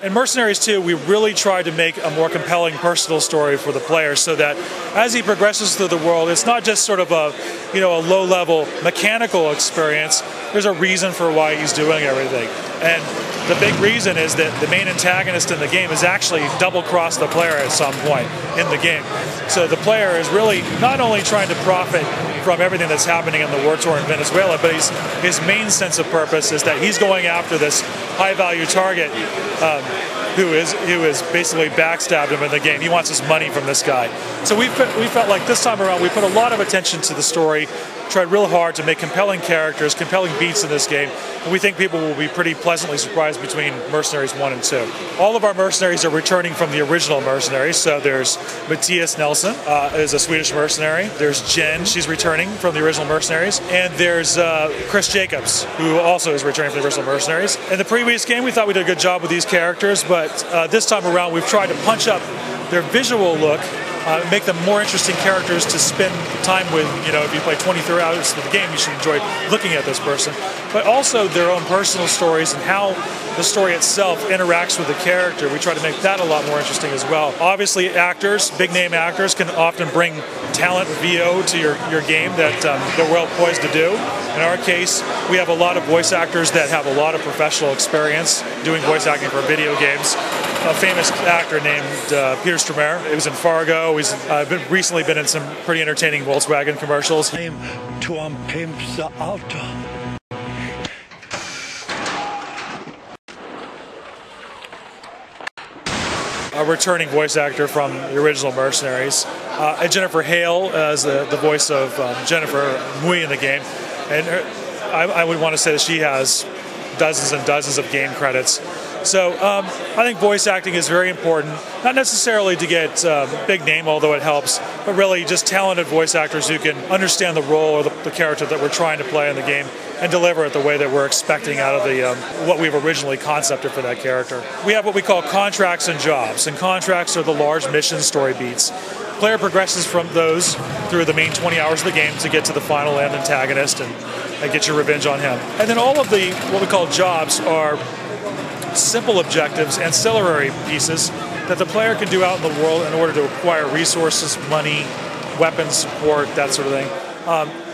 In Mercenaries 2, we really tried to make a more compelling personal story for the player so that as he progresses through the world, it's not just sort of a low-level mechanical experience. There's a reason for why he's doing everything. And the big reason is that the main antagonist in the game is actually double-crossed the player at some point in the game. So the player is really not only trying to profit from everything that's happening in the war tour in Venezuela, but his main sense of purpose is that he's going after this high-value target who is basically backstabbed him in the game. He wants his money from this guy. So we felt like this time around we put a lot of attention to the story, tried real hard to make compelling characters, compelling beats in this game, and we think people will be pretty pleasantly surprised between Mercenaries 1 and 2. All of our Mercenaries are returning from the original Mercenaries, so there's Matthias Nelson, is a Swedish mercenary. There's Jen, she's returning from the original Mercenaries, and there's Chris Jacobs, who also is returning from the original Mercenaries. In the previous game, we thought we did a good job with these characters, but this time around, we've tried to punch up their visual look, make them more interesting characters to spend time with. If you play 23 hours of the game, you should enjoy looking at this person. But also their own personal stories and how the story itself interacts with the character. We try to make that a lot more interesting as well. Obviously, actors, big-name actors, can often bring talent VO to your game that they're well poised to do. In our case, we have a lot of voice actors that have a lot of professional experience doing voice acting for video games. A famous actor named Peter Stormare. He was in Fargo. He's recently been in some pretty entertaining Volkswagen commercials. To pimp the auto. A returning voice actor from the original Mercenaries. Jennifer Hale as the voice of Jennifer Mui in the game. And I would want to say that she has dozens and dozens of game credits. So I think voice acting is very important, not necessarily to get big name, although it helps, but really just talented voice actors who can understand the role or the character that we're trying to play in the game and deliver it the way that we're expecting out of the what we've originally concepted for that character. We have what we call contracts and jobs, and contracts are the large mission story beats. Player progresses from those through the main 20 hours of the game to get to the final end antagonist and get your revenge on him. And then all of the what we call jobs are simple objectives, ancillary pieces that the player can do out in the world in order to acquire resources, money, weapons, support, that sort of thing,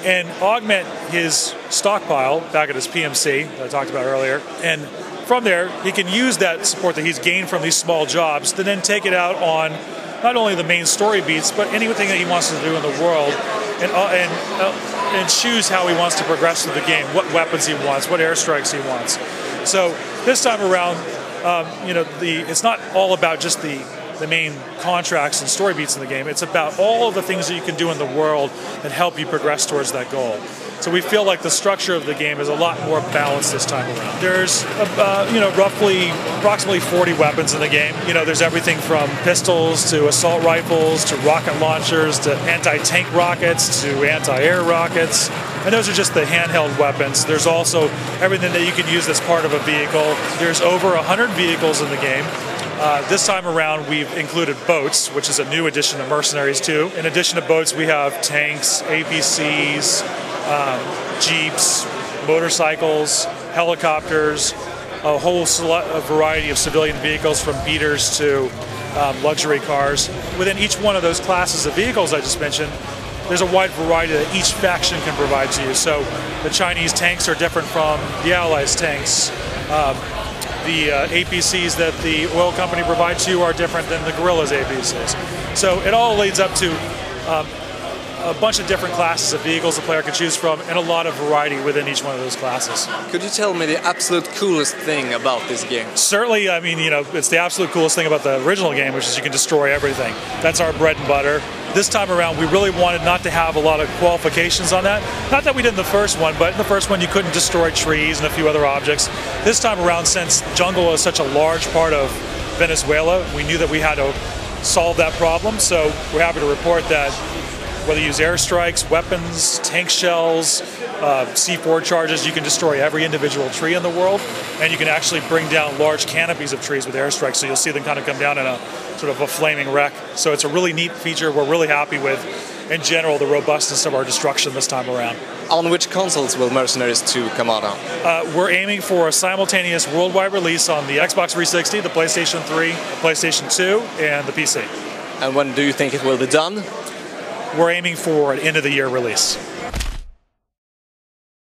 and augment his stockpile back at his PMC that I talked about earlier. And from there, he can use that support that he's gained from these small jobs to then take it out on not only the main story beats, but anything that he wants to do in the world, and choose how he wants to progress through the game, what weapons he wants, what airstrikes he wants. So this time around, it's not all about just the main contracts and story beats in the game. It's about all of the things that you can do in the world that help you progress towards that goal. So we feel like the structure of the game is a lot more balanced this time around. There's, approximately 40 weapons in the game. There's everything from pistols to assault rifles to rocket launchers to anti-tank rockets to anti-air rockets. And those are just the handheld weapons. There's also everything that you can use as part of a vehicle. There's over 100 vehicles in the game. This time around, we've included boats, which is a new addition to Mercenaries 2. In addition to boats, we have tanks, APCs, jeeps, motorcycles, helicopters, a whole variety of civilian vehicles from beaters to luxury cars. Within each one of those classes of vehicles I just mentioned, there's a wide variety that each faction can provide to you. So the Chinese tanks are different from the Allies tanks. The APCs that the oil company provides you are different than the guerrillas APCs. So it all leads up to a bunch of different classes of vehicles the player can choose from, and a lot of variety within each one of those classes. Could you tell me the absolute coolest thing about this game? Certainly, it's the absolute coolest thing about the original game, which is you can destroy everything. That's our bread and butter. This time around, we really wanted not to have a lot of qualifications on that. Not that we did in the first one, but in the first one you couldn't destroy trees and a few other objects. This time around, since jungle is such a large part of Venezuela, we knew that we had to solve that problem, so we're happy to report that Whether you use airstrikes, weapons, tank shells, C4 charges, you can destroy every individual tree in the world, and you can actually bring down large canopies of trees with airstrikes, so you'll see them kind of come down in a sort of a flaming wreck. So it's a really neat feature. We're really happy with, in general, the robustness of our destruction this time around. On which consoles will Mercenaries 2 come out on? We're aiming for a simultaneous worldwide release on the Xbox 360, the PlayStation 3, the PlayStation 2, and the PC. And when do you think it will be done? We're aiming for an end-of-the-year release.